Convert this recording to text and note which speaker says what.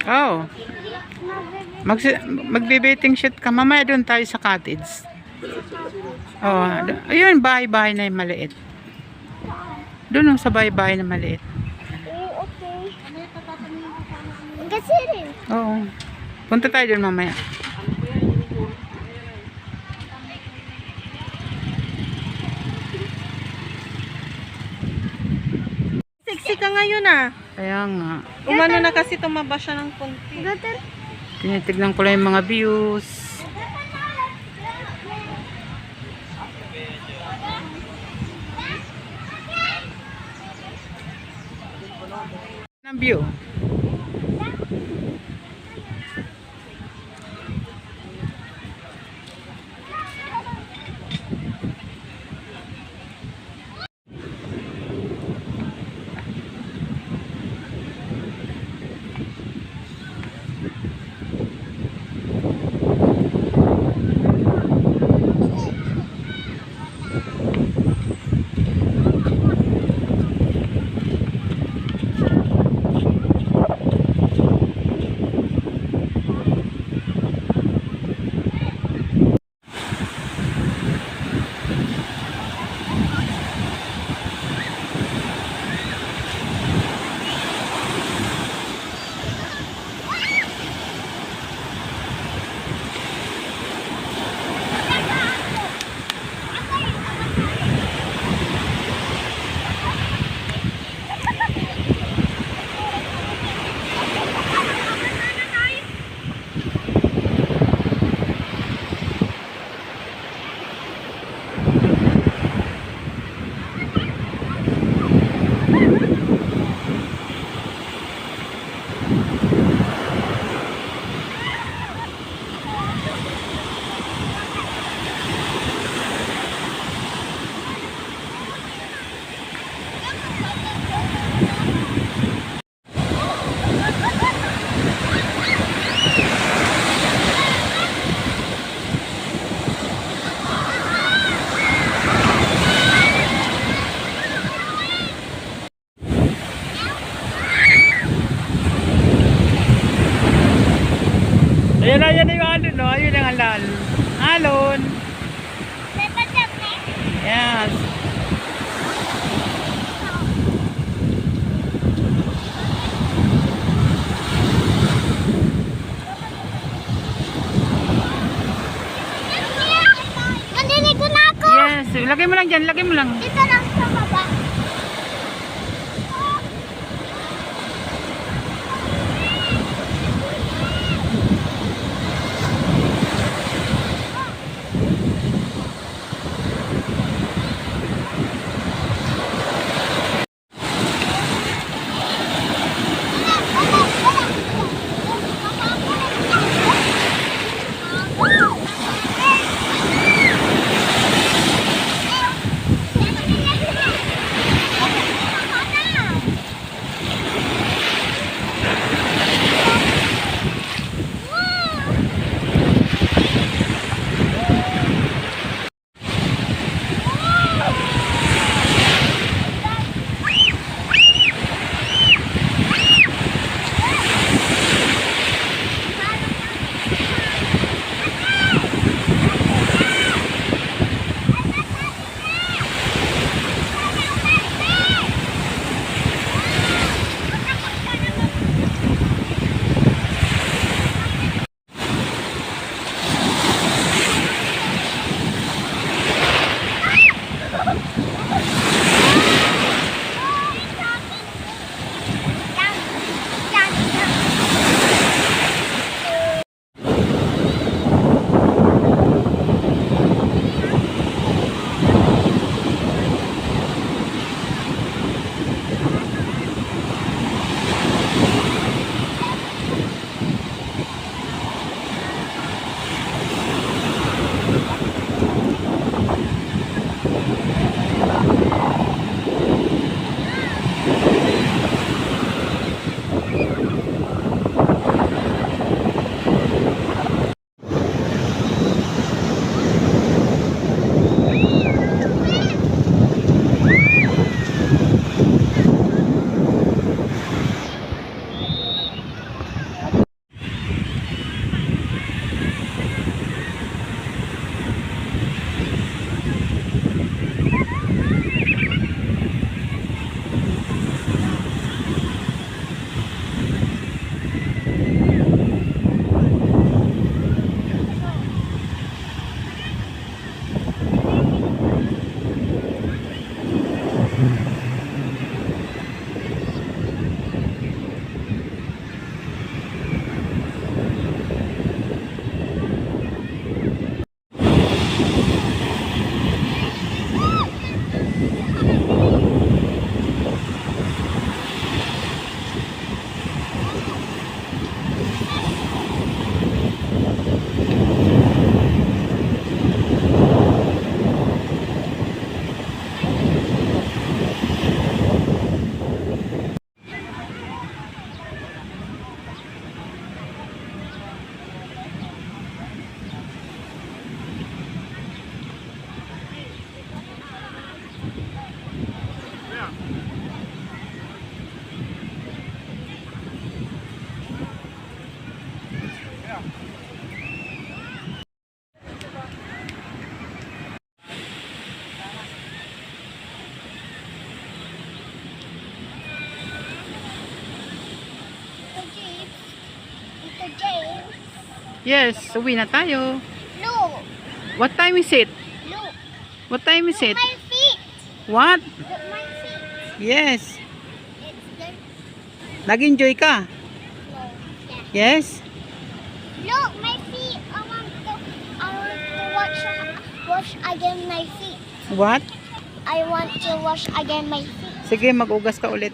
Speaker 1: Oh. Magbe-betting shoot ka. Mamaya doon tayo sa cottage. Oh, ayun, bahay-bahay na yung maliit. Doon sa bahay-bahay na maliit.
Speaker 2: Okay. Kasi rin.
Speaker 1: Oo. Punta tayo doon mamaya.
Speaker 3: Sexy ka ngayon ah.
Speaker 1: Kaya nga.
Speaker 3: Umano na kasi tumaba siya ng konti.
Speaker 1: Tinitignan ko lang yung mga views. Ang view. Ayan na yung alon, no? Ayun ang alon. Alon. Yes.
Speaker 2: Nandinigo na ako.
Speaker 1: Yes. Lagay mo lang dyan. Lagay mo lang.
Speaker 2: Dito lang sa baba.
Speaker 1: Yes, uwi na tayo.
Speaker 2: Look.
Speaker 1: What time is it?
Speaker 2: Look.
Speaker 1: What time is it?
Speaker 2: My feet.
Speaker 1: What?
Speaker 2: Look my feet.
Speaker 1: Yes.
Speaker 2: It's there.
Speaker 1: Nag-enjoy ka?
Speaker 2: No. Yeah.
Speaker 1: Yes?
Speaker 2: Look, my feet. I want to wash again my feet.
Speaker 1: What?
Speaker 2: I want to wash again my feet.
Speaker 1: Sige, mag-ugas ka ulit.